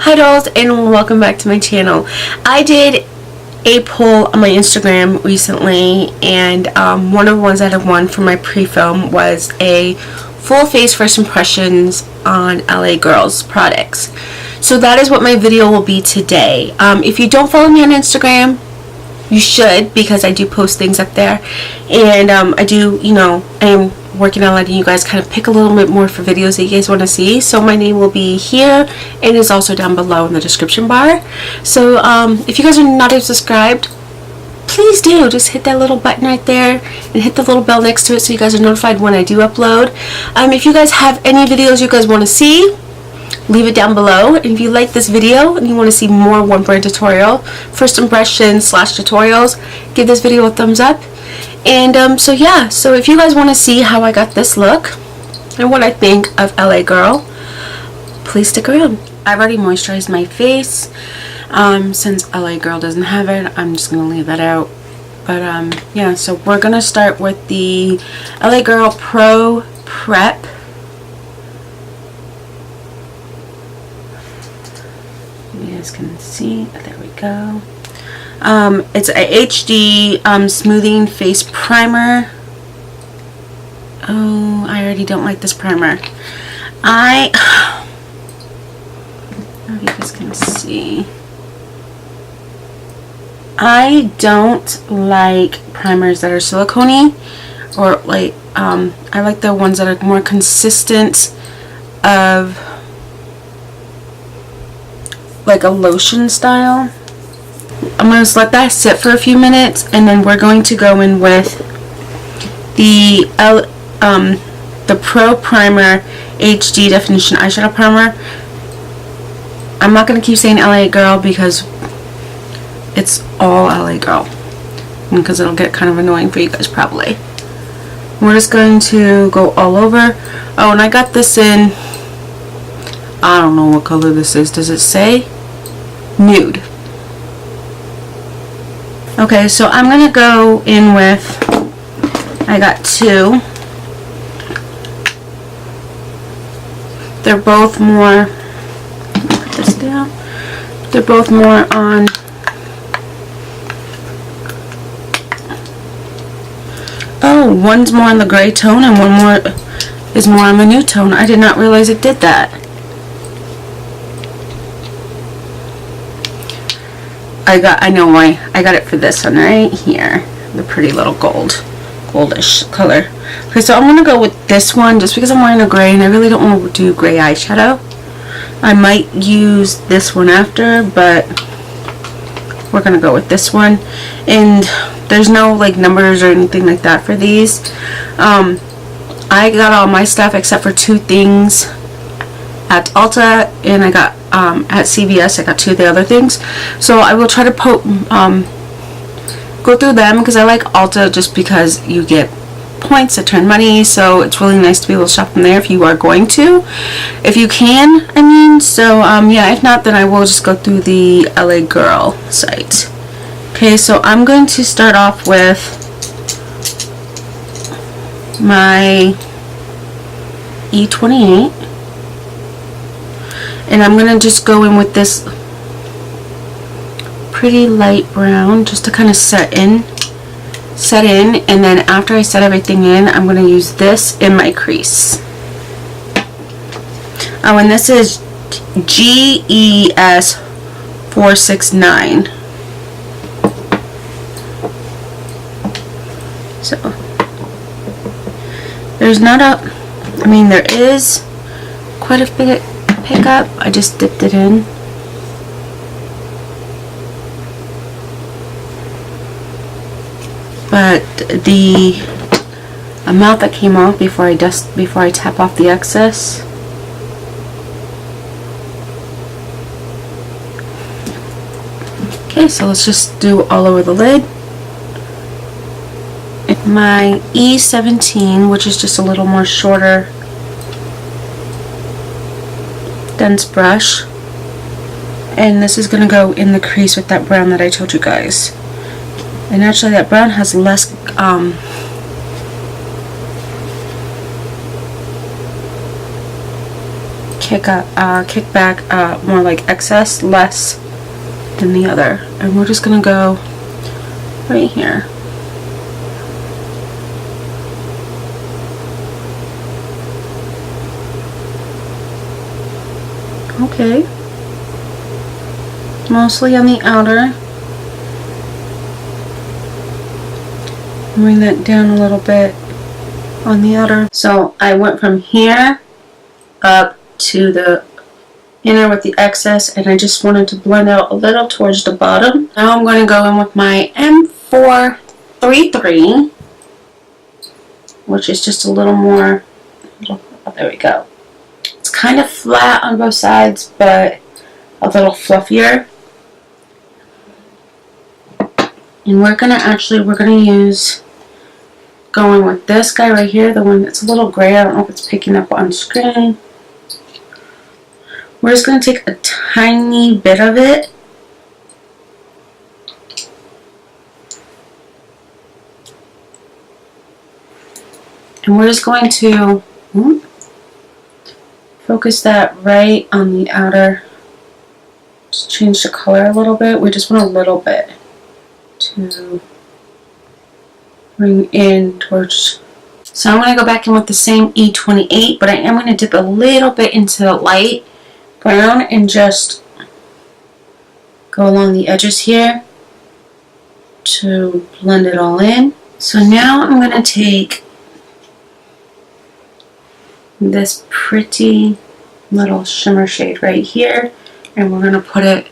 Hi dolls, and welcome back to my channel. I did a poll on my Instagram recently, and one of the ones that I won for my pre-film was a full face first impressions on LA Girls products. So that is what my video will be today. If you don't follow me on Instagram, you should, because I do post things up there, and I do, I am working on letting you guys kind of pick a little bit more for videos that you guys want to see. So my name will be here and is also down below in the description bar. So if you guys are not subscribed, please do just hit that little button right there and hit the little bell next to it so you guys are notified when I do upload. If you guys have any videos you guys want to see, leave it down below. And if you like this video and you want to see more one brand tutorial, first impression / tutorials, give this video a thumbs up. And so yeah, so if you guys want to see how I got this look and what I think of LA Girl, please stick around. I've already moisturized my face. Since LA Girl doesn't have it, I'm just gonna leave that out. But yeah, so we're gonna start with the LA Girl Pro Prep. You guys can see, there we go. It's a HD smoothing face primer. Oh, I already don't like this primer. I don't know if you guys can see. I don't like primers that are silicone-y, or like I like the ones that are more consistent of like a lotion style. I'm going to let that sit for a few minutes, and then we're going to go in with the Pro Primer HD Definition Eyeshadow Primer. I'm not going to keep saying LA Girl because it's all LA Girl, because it'll get kind of annoying for you guys probably. We're just going to go all over. Oh, and I got this in, I don't know what color this is. Does it say? Nude. Okay, so I'm going to go in with, I got two. They're both more, put this down. They're both more on, oh, one's more on the gray tone and one more is more on the nude tone. I did not realize it did that. I know why. I got it for this one right here. The pretty little goldish color. Okay, so I'm going to go with this one just because I'm wearing a gray and I really don't want to do gray eyeshadow. I might use this one after, but we're going to go with this one. And there's no like numbers or anything like that for these. I got all my stuff except for two things at Ulta, and I got at CVS. I got two of the other things, so I will try to go through them because I like Ulta just because you get points that turn money, so it's really nice to be able to shop from there if you are going to, if you can, I mean. So yeah, if not, then I will just go through the LA Girl site. Okay, so I'm going to start off with my E28. And I'm going to just go in with this pretty light brown just to kind of set in. And then after I set everything in, I'm going to use this in my crease. Oh, and this is GES 469. So, there's not a, I mean, there is quite a bit pick up. I just dipped it in. But the amount that came off before I tap off the excess, okay, so let's just do all over the lid. My E17, which is just a little more shorter dense brush, and this is going to go in the crease with that brown that I told you guys. And actually that brown has less kick back more like excess, less than the other. And we're just gonna go right here. Okay, mostly on the outer. Bring that down a little bit on the outer. So I went from here up to the inner with the excess, and I just wanted to blend out a little towards the bottom. Now I'm going to go in with my M433, which is just a little more, oh, there we go. It's kind of flat on both sides, but a little fluffier. And we're gonna use, going with this guy right here, the one that's a little gray. I don't know if it's picking up on screen. We're just gonna take a tiny bit of it. And we're just going to focus that right on the outer. Just change the color a little bit. We just want a little bit to bring in towards. So I'm going to go back in with the same E28, but I am going to dip a little bit into light brown and just go along the edges here to blend it all in. So now I'm going to take this pretty little shimmer shade right here, and we're going to put it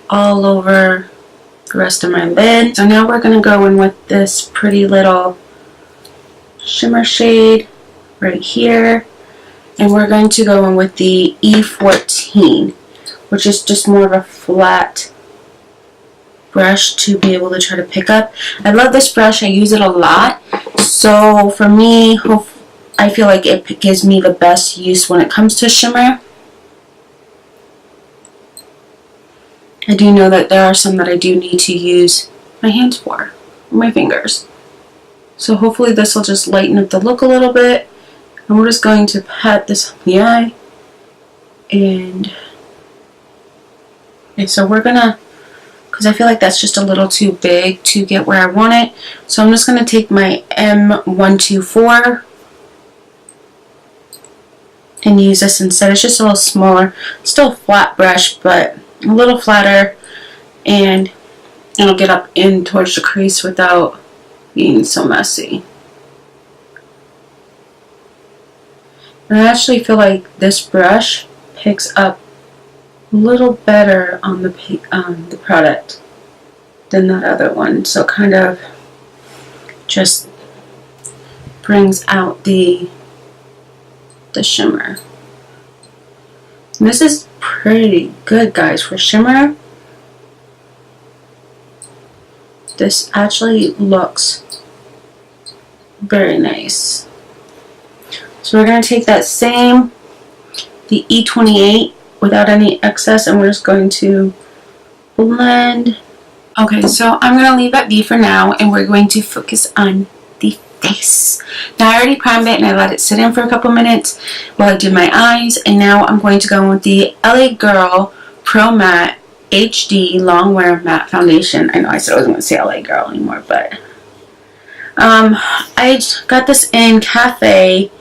all over the rest of my lid. So now we're going to go in with this pretty little shimmer shade right here, and we're going to go in with the E14, which is just more of a flat brush to be able to try to pick up. I love this brush. I use it a lot. So for me, I feel like it gives me the best use when it comes to shimmer. I do know that there are some that I do need to use my hands for, my fingers. So hopefully this will just lighten up the look a little bit. And we're just going to pat this on the eye. And okay, so we're gonna, because I feel like that's just a little too big to get where I want it. So I'm just going to take my M124 and use this instead. It's just a little smaller, still a flat brush, but a little flatter, and it'll get up in towards the crease without being so messy. And I actually feel like this brush picks up a little better on the product than that other one, so it kind of just brings out the shimmer. And this is pretty good, guys, for shimmer. This actually looks very nice. So we're going to take that same, the E28, without any excess, and we're just going to blend. Okay, so I'm going to leave at B for now, and we're going to focus on the face. Now I already primed it and I let it sit in for a couple minutes while I did my eyes, and now I'm going to go with the LA Girl Pro Matte HD Long Wear Matte Foundation. I know I said I wasn't going to say LA Girl anymore, but I got this in Cafe,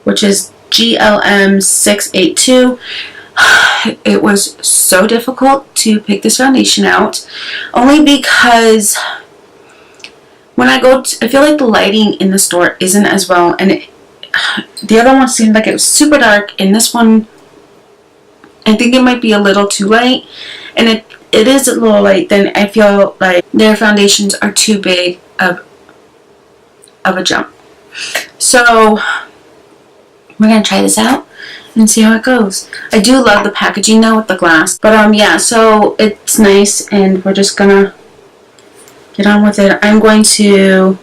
which is GLM 682. It was so difficult to pick this foundation out, only because when I go I feel like the lighting in the store isn't as well, and the other one seemed like it was super dark, and this one I think it might be a little too light, and it is a little light. Then I feel like their foundations are too big of a jump. So we're gonna try this out and see how it goes. I do love the packaging though with the glass, but yeah, so it's nice, and we're just gonna get on with it. I'm going to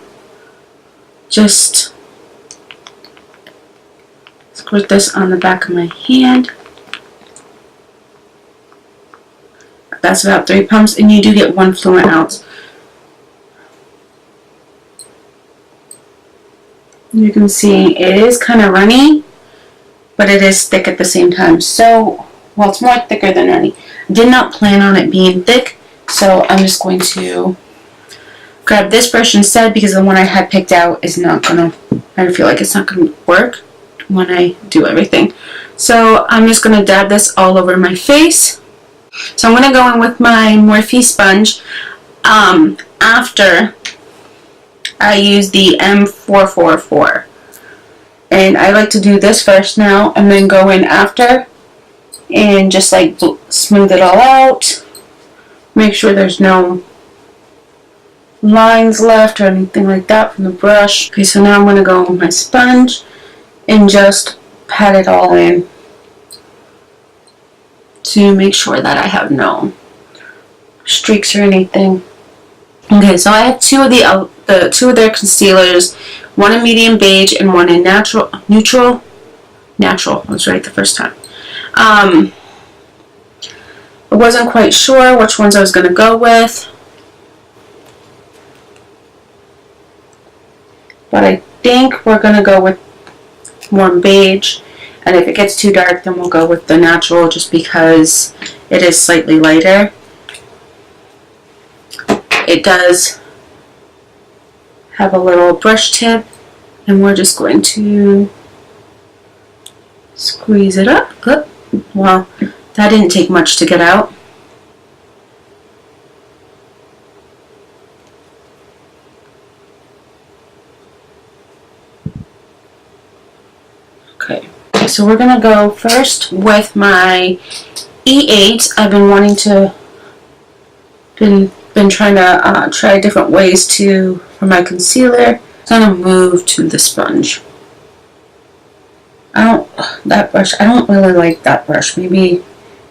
just squirt this on the back of my hand. That's about 3 pumps, and you do get 1 fluent ounce. You can see it is kind of runny, but it is thick at the same time. So, well, it's more thicker than any. I did not plan on it being thick, so I'm just going to grab this brush instead because the one I had picked out is not gonna, I feel like it's not gonna work when I do everything. So I'm just gonna dab this all over my face. So I'm gonna go in with my Morphe sponge after I use the M444. And I like to do this first now and then go in after and just like smooth it all out. Make sure there's no lines left or anything like that from the brush. Okay, so now I'm going to go with my sponge and just pat it all in to make sure that I have no streaks or anything. Okay, so I have two of their concealers, one in medium beige and one in natural. I was right the first time. I wasn't quite sure which ones I was going to go with, but I think we're going to go with more beige, and if it gets too dark then we'll go with the natural just because it is slightly lighter. It does have a little brush tip, and we're just going to squeeze it up. Well, that didn't take much to get out. Okay, so we're gonna go first with my E8. I've been wanting to, been trying to try different ways for my concealer. I'm gonna move to the sponge. That brush, I don't really like that brush. Maybe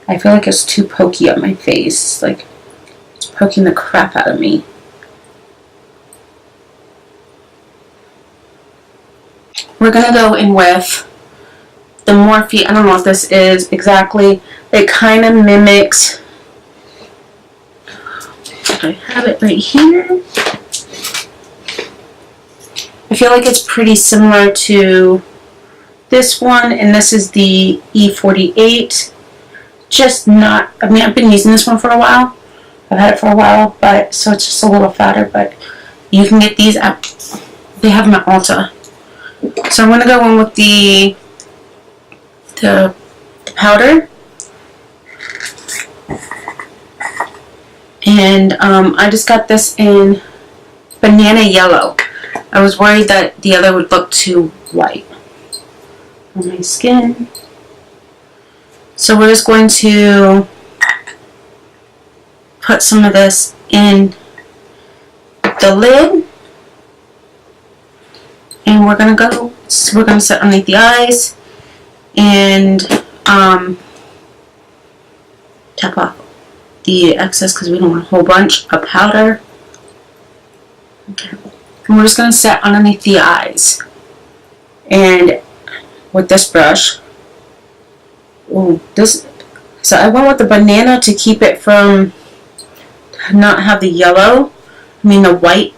I feel like it's too pokey on my face. Like it's poking the crap out of me. We're gonna go in with the Morphe. I don't know what this is exactly. It kind of mimics. I have it right here. I feel like it's pretty similar to this one, and this is the E48. Just not, I mean, I've been using this one for a while. I've had it for a while, but so it's just a little fatter, but you can get these at, they have them at Ulta. So I'm going to go in with the powder. And I just got this in banana yellow. I was worried that the other would look too white on my skin. So we're just going to put some of this in the lid. And we're going to set underneath the eyes and tap off the excess because we don't want a whole bunch of powder. Okay. And we're just going to set underneath the eyes. And with this brush, so I went with the banana to keep it from not have the yellow, I mean the white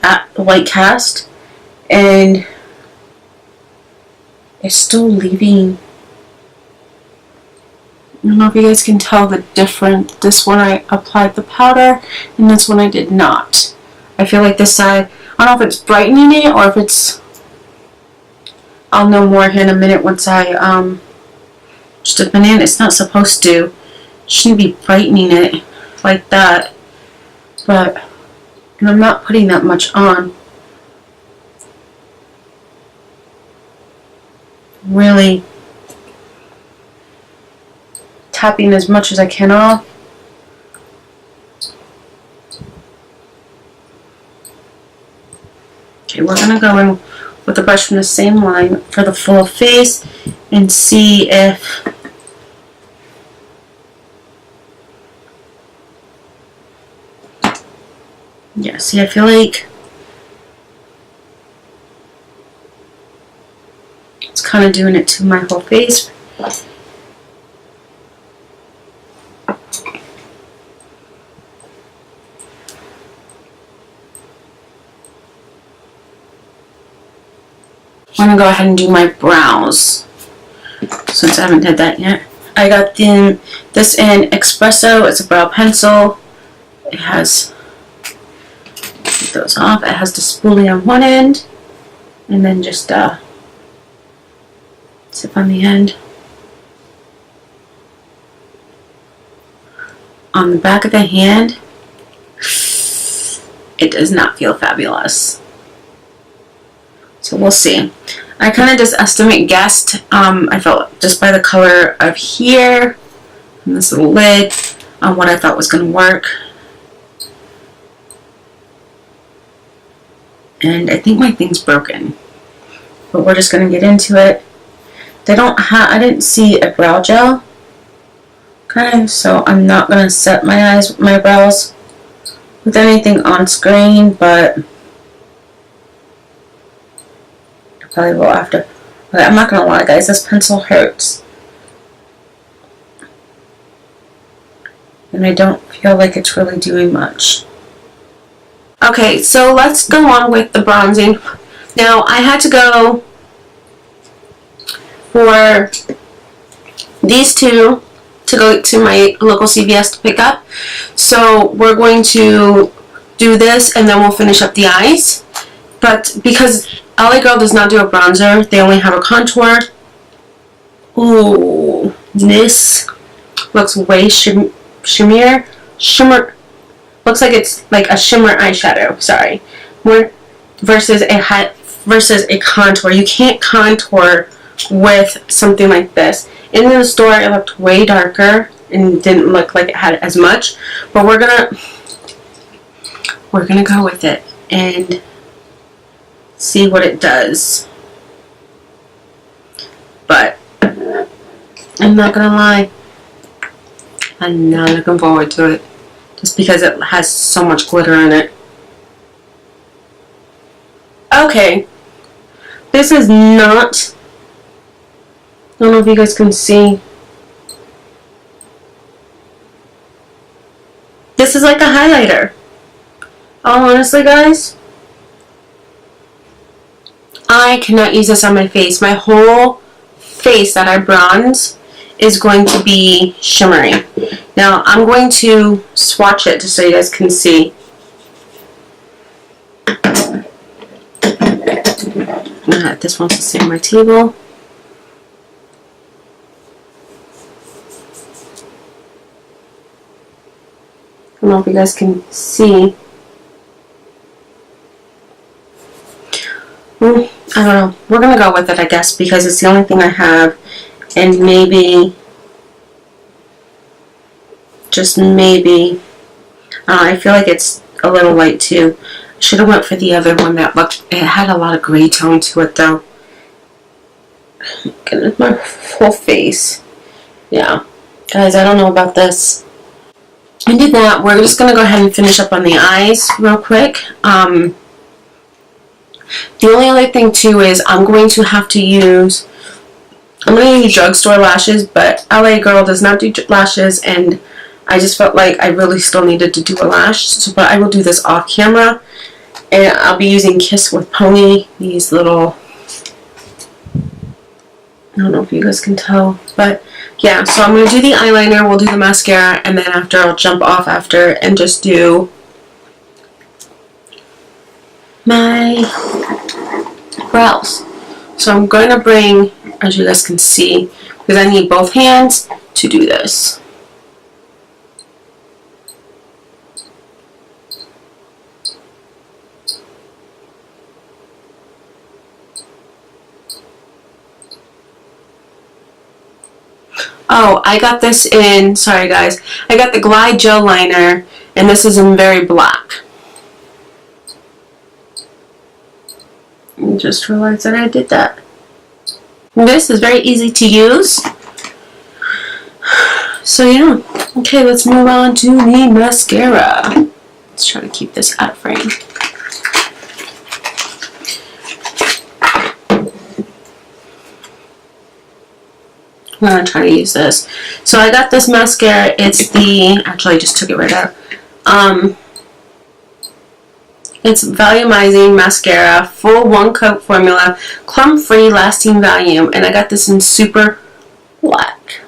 cast, and it's still leaving. I don't know if you guys can tell the difference. This one I applied the powder, and this one I did not. I feel like this side, I don't know if it's brightening it or if it's, I'll know more here in a minute once I just a banana. It's not supposed to. It shouldn't be brightening it like that. But I'm not putting that much on. Really tapping as much as I can off. Okay, we're going to go in with the brush from the same line for the full face and see if yeah, see, I feel like it's kind of doing it to my whole face. I'm going to go ahead and do my brows. since I haven't did that yet. I got this in Espresso. It's a brow pencil. It has, take those off. It has the spoolie on one end, and then just tip on the end. On the back of the hand, it does not feel fabulous. So we'll see. I kind of just guessed. I felt just by the color of here and this little lid on what I thought was going to work. And I think my thing's broken, but we're just going to get into it. I didn't see a brow gel, kind of, so I'm not going to set my brows with anything on screen, but I probably will after. But I'm not going to lie, guys, this pencil hurts. And I don't feel like it's really doing much. Okay, so let's go on with the bronzing. Now, I had to go for these two to go to my local CVS to pick up. So we're going to do this and then we'll finish up the eyes. But because LA Girl does not do a bronzer, they only have a contour. Ooh, this looks way shimmer. Looks like it's like a shimmer eyeshadow. Sorry, versus a contour. You can't contour with something like this. In the store, it looked way darker and didn't look like it had as much. But we're gonna go with it and see what it does. But I'm not gonna lie, I'm not looking forward to it, just because it has so much glitter in it. Okay, this is not, I don't know if you guys can see. This is like a highlighter. Oh, honestly, guys, I cannot use this on my face. My whole face that I bronze is going to be shimmery. Now, I'm going to swatch it just so you guys can see. This one's to stay on my table. I don't know if you guys can see. I don't know. We're going to go with it, I guess, because it's the only thing I have. And maybe, just maybe, I feel like it's a little light too. Should have went for the other one that looked, it had a lot of gray tone to it though. Goodness, my whole face. Yeah. Guys, I don't know about this. I did that. We're just going to go ahead and finish up on the eyes real quick. The only other thing too is I'm going to use drugstore lashes, but LA Girl does not do lashes, and I just felt like I really still needed to do a lash, but I will do this off camera. And I'll be using Kiss with Pony, these little, I don't know if you guys can tell, but yeah, so I'm going to do the eyeliner, we'll do the mascara, and then after I'll jump off after and just do my brows. So I'm going to bring, as you guys can see, because I need both hands to do this. Oh, I got this in, sorry guys, I got the Glide Gel Liner, and this is in Very Black. I just realized that I did that. This is very easy to use. So yeah, okay, let's move on to the mascara. Let's try to keep this out of frame. I'm going to try to use this. So I got this mascara. It's the, actually I just took it right out. It's Volumizing Mascara, full 1 coat formula, clump free lasting volume, and I got this in Super black.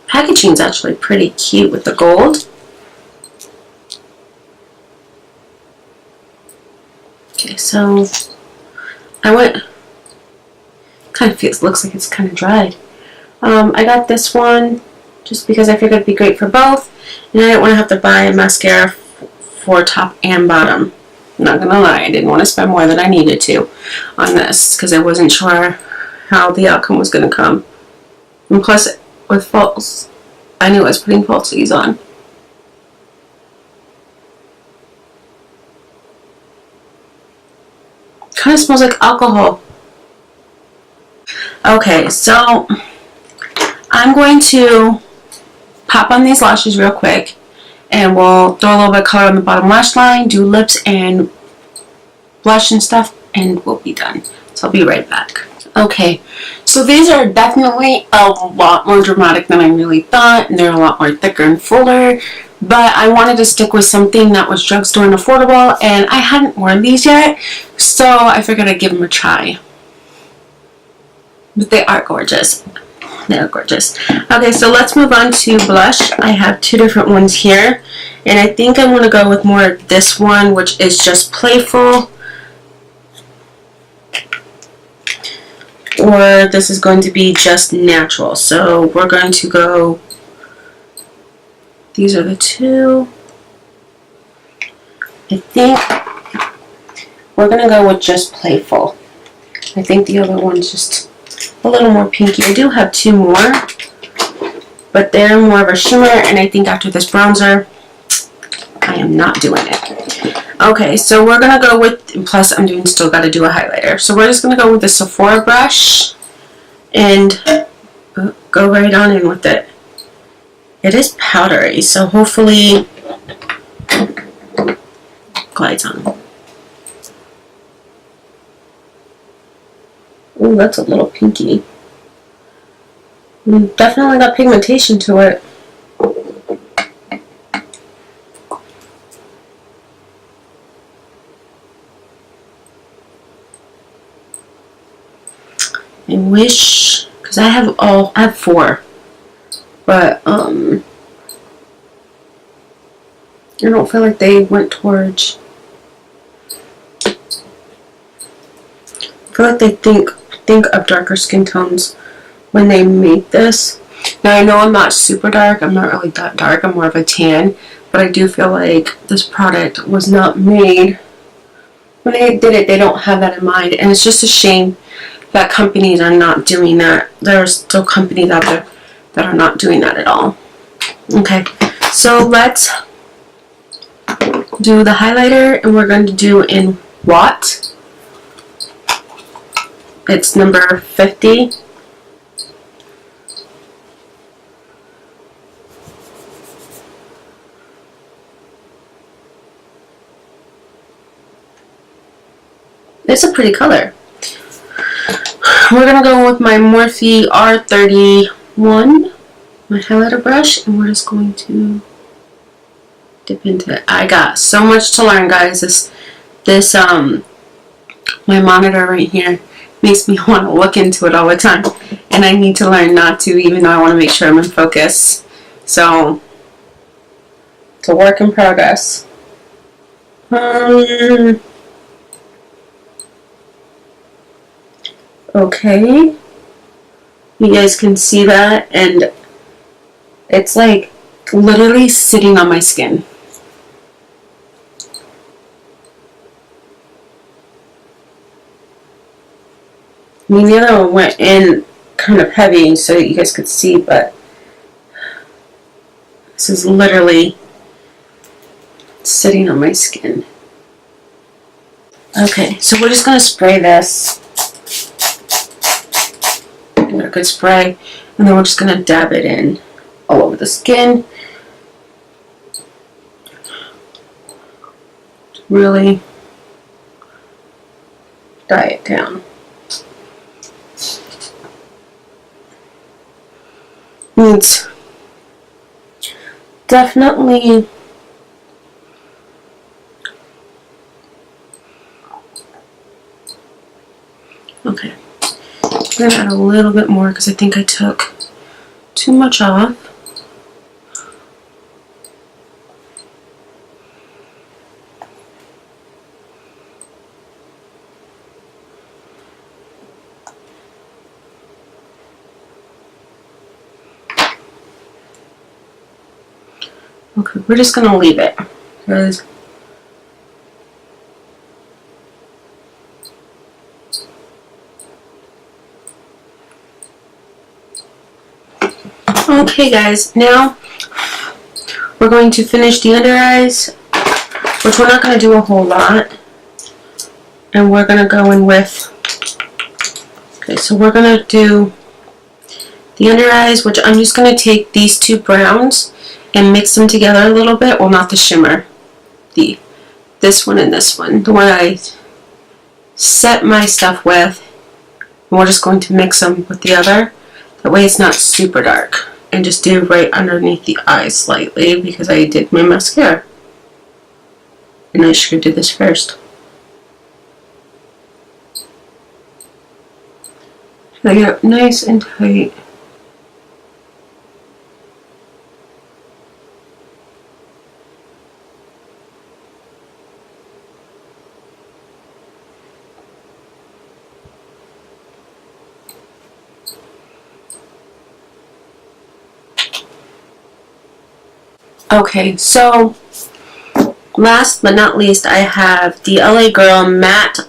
Packaging is actually pretty cute with the gold. Okay, so I went, kind of feels, looks like it's kind of dried. I got this one just because I figured it'd be great for both, and I didn't want to have to buy a mascara for top and bottom. I'm not gonna lie, I didn't want to spend more than I needed to on this because I wasn't sure how the outcome was gonna come. And plus, with false, I knew I was putting falsies on. Kind of smells like alcohol. Okay, so I'm going to pop on these lashes real quick, and we'll throw a little bit of color on the bottom lash line, do lips and blush and stuff, and we'll be done. So I'll be right back. Okay, so these are definitely a lot more dramatic than I really thought, and they're a lot more thicker and fuller, but I wanted to stick with something that was drugstore and affordable, and I hadn't worn these yet, so I figured I'd give them a try. But they are gorgeous. They are gorgeous. Okay, so let's move on to blush. I have two different ones here, and I think I'm going to go with more of this one, which is just playful, or this is going to be just natural. So we're going to go, these are the two. I think we're going to go with just playful. I think the other one's just a little more pinky. I do have two more, but they're more of a shimmer, and I think after this bronzer, I am not doing it. Okay, so we're going to go with, plus I'm doing, still got to do a highlighter. So we're just going to go with the Sephora brush and go right on in with it. It is powdery, so hopefully glides on. Ooh, that's a little pinky. Definitely got pigmentation to it. I wish, because I have four, but I don't feel like they went towards, I feel like they think of darker skin tones when they make this. Now I know I'm not super dark, I'm not really that dark, I'm more of a tan, but I do feel like this product was not made, when they did it, they don't have that in mind, and it's just a shame that companies are not doing that. There are still companies out there that are not doing that at all. Okay, so let's do the highlighter, and we're going to do in Watt. It's number 50. It's a pretty color. We're going to go with my Morphe R31, my highlighter brush, and we're just going to dip into it. I got so much to learn, guys. This my monitor right here makes me want to look into it all the time, and I need to learn not to, even though I want to make sure I'm in focus. So it's a work in progress. Okay, you guys can see that, and it's like literally sitting on my skin. I mean, the other one went in kind of heavy so that you guys could see, but this is literally sitting on my skin. Okay, so we're just going to spray this. Give it a good spray, and then we're just going to dab it in all over the skin. Really dye it down. It's definitely okay. I'm going to add a little bit more because I think I took too much off. Okay, we're just going to leave it because okay guys, now we're going to finish the under eyes, which we're not going to do a whole lot, and we're going to go in with, okay, so we're going to do the under eyes, which I'm just going to take these two browns and mix them together a little bit. Well, not the shimmer, this one and this one, the one I set my stuff with, and we're just going to mix them with the other. That way it's not super dark. And just do right underneath the eye slightly because I did my mascara. And I should do this first. So I get it nice and tight. Okay, so last but not least, I have the LA Girl Matte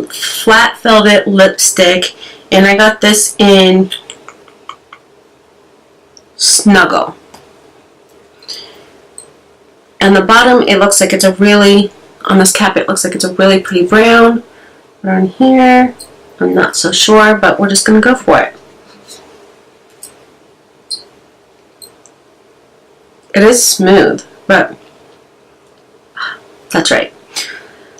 Flat Velvet Lipstick, and I got this in Snuggle. And the bottom, it looks like it's a really, on this cap, it looks like it's a really pretty brown. Around here, I'm not so sure, but we're just going to go for it. It is smooth, but that's right.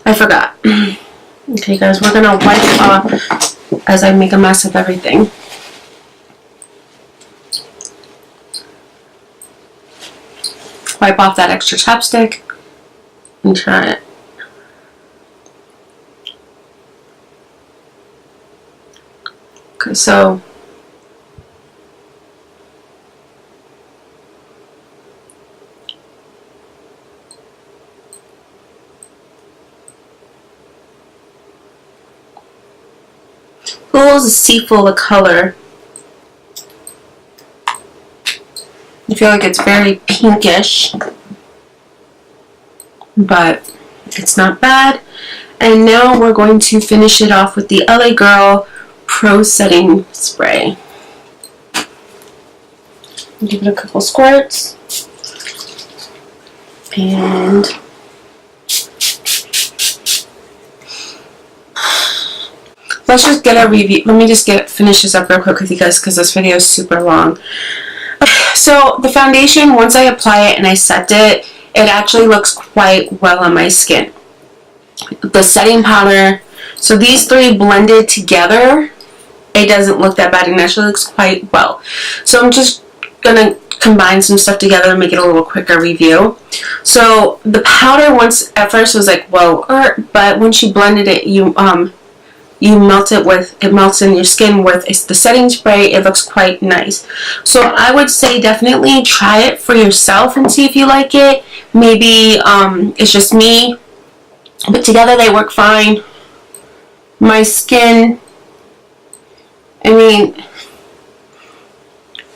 I forgot. Okay, guys, we're gonna wipe off as I make a mess of everything. Wipe off that extra chapstick and try it. Okay, so pools is see full of color. I feel like it's very pinkish, but it's not bad. And now we're going to finish it off with the LA Girl Pro Setting Spray. Give it a couple squirts. And let's just get a review. Let me just finish this up real quick with you guys because this video is super long. Okay, so the foundation, once I apply it and I set it, it actually looks quite well on my skin. The setting powder, so these three blended together, it doesn't look that bad and actually looks quite well. So I'm just gonna combine some stuff together and make it a little quicker review. So the powder, once at first was like, whoa, but when she blended it, you melt it with, it melts in your skin with the setting spray. It looks quite nice. So I would say definitely try it for yourself and see if you like it. Maybe it's just me, but together they work fine. My skin, I mean,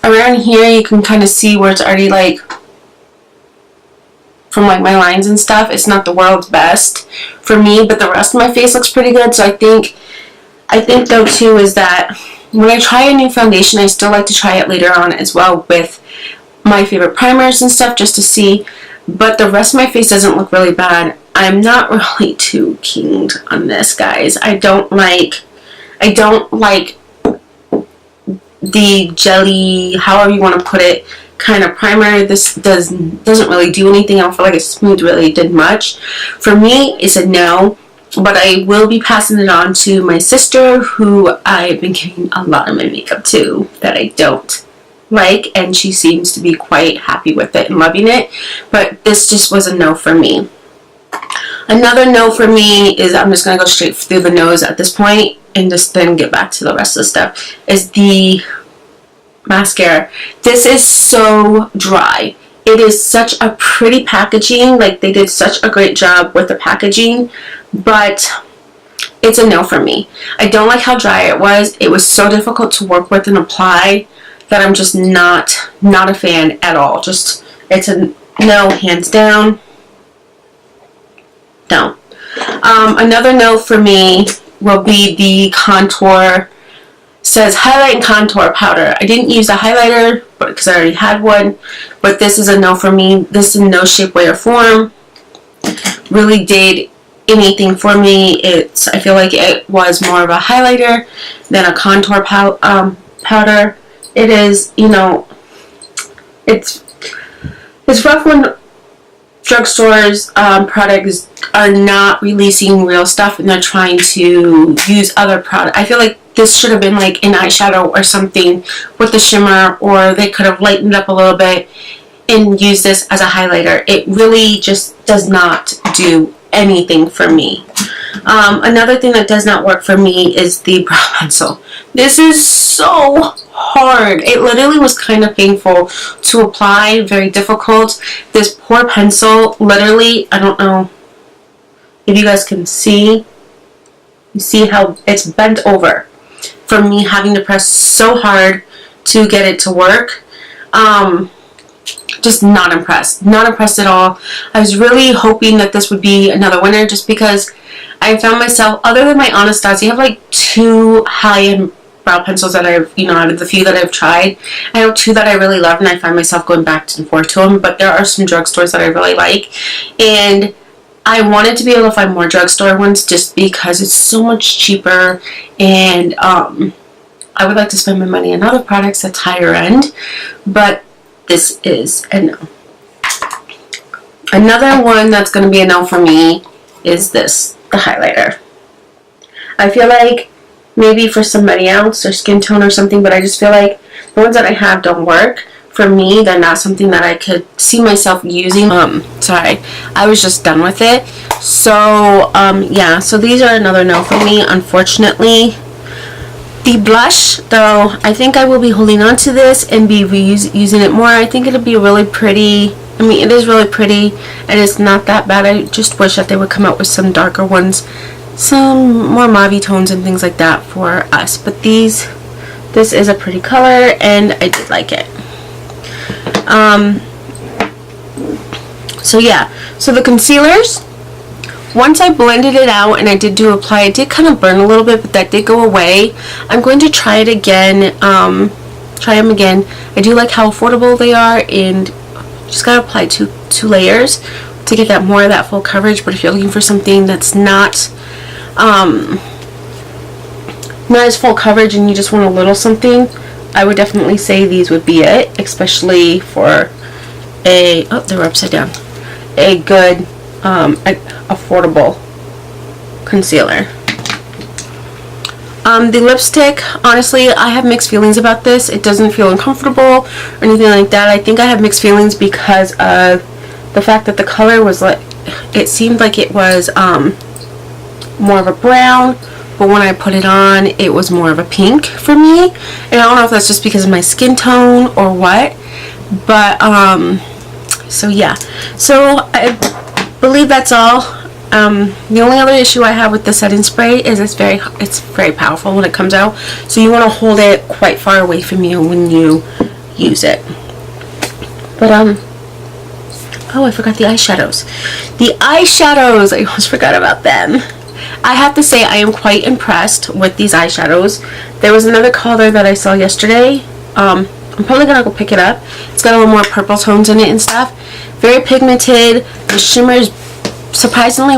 around here you can kind of see where it's already like, from like my lines and stuff, it's not the world's best for me, but the rest of my face looks pretty good. So I think though too is that when I try a new foundation, I still like to try it later on as well with my favorite primers and stuff just to see, but the rest of my face doesn't look really bad. I'm not really too keen on this, guys. I don't like the jelly, however you want to put it, kind of primer. This doesn't really do anything. I don't feel like it's smooth really did much. For me, it's a no. But I will be passing it on to my sister, who I've been giving a lot of my makeup to that I don't like, and she seems to be quite happy with it and loving it. But this just was a no for me. Another no for me is, I'm just going to go straight through the nose at this point and just then get back to the rest of the stuff, is the mascara. This is so dry. It is such a pretty packaging. Like, they did such a great job with the packaging, but it's a no for me. I don't like how dry it was. It was so difficult to work with and apply that I'm just not a fan at all. Just, it's a no, hands down. No. Another no for me will be the contour. Says highlight and contour powder. I didn't use a highlighter because I already had one, but this is a no for me. This in no shape, way, or form really did anything for me. I feel like it was more of a highlighter than a contour powder. It is, you know, it's rough when drugstores products are not releasing real stuff and they're trying to use other products. I feel like this should have been like an eyeshadow or something with the shimmer, or they could have lightened up a little bit and used this as a highlighter. It really just does not do anything for me. Another thing that does not work for me is the brow pencil. This is so hard. It literally was kind of painful to apply, very difficult. This poor pencil, literally, I don't know if you guys can see. You see how it's bent over from me having to press so hard to get it to work. Just not impressed. Not impressed at all. I was really hoping that this would be another winner, just because I found myself, other than my Anastasia, I have like 2 high-end brow pencils that I've, you know, out of the few that I've tried. I have 2 that I really love, and I find myself going back and forth to them, but there are some drugstores that I really like, and I wanted to be able to find more drugstore ones just because it's so much cheaper, and I would like to spend my money on other products that's higher end, but this is a no. Another one that's going to be a no for me is this, the highlighter. I feel like maybe for somebody else, their skin tone or something, but I just feel like the ones that I have don't work. For me, they're not something that I could see myself using. Sorry, I was just done with it. So, yeah, so these are another no for me, unfortunately. The blush, though, I think I will be holding on to this and be using it more. I think it'll be really pretty. I mean, it is really pretty, and it's not that bad. I just wish that they would come out with some darker ones, some more mauve tones and things like that for us. But this is a pretty color, and I did like it. So yeah, so the concealers, once I blended it out and I did apply, it did kind of burn a little bit, but that did go away. I'm going to try it again, try them again. I do like how affordable they are, and just gotta apply two layers to get that more of that full coverage. But if you're looking for something that's not as full coverage and you just want a little something, I would definitely say these would be it, especially for they were upside down, a good affordable concealer. The lipstick, honestly, I have mixed feelings about this. It doesn't feel uncomfortable or anything like that. I think I have mixed feelings because of the fact that the color was like, it seemed like it was more of a brown, but when I put it on, it was more of a pink for me. And I don't know if that's just because of my skin tone or what, but so yeah, so I believe that's all. The only other issue I have with the setting spray is it's very powerful when it comes out, so you want to hold it quite far away from you when you use it. But oh, I forgot the eyeshadows. The eyeshadows, I almost forgot about them. I have to say I am quite impressed with these eyeshadows. There was another color that I saw yesterday. I'm probably gonna go pick it up. It's got a little more purple tones in it and stuff. Very pigmented. The shimmer is surprisingly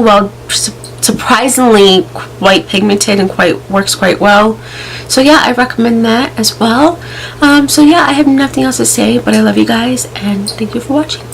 quite pigmented and works quite well. So yeah, I recommend that as well. So yeah, I have nothing else to say, but I love you guys and thank you for watching.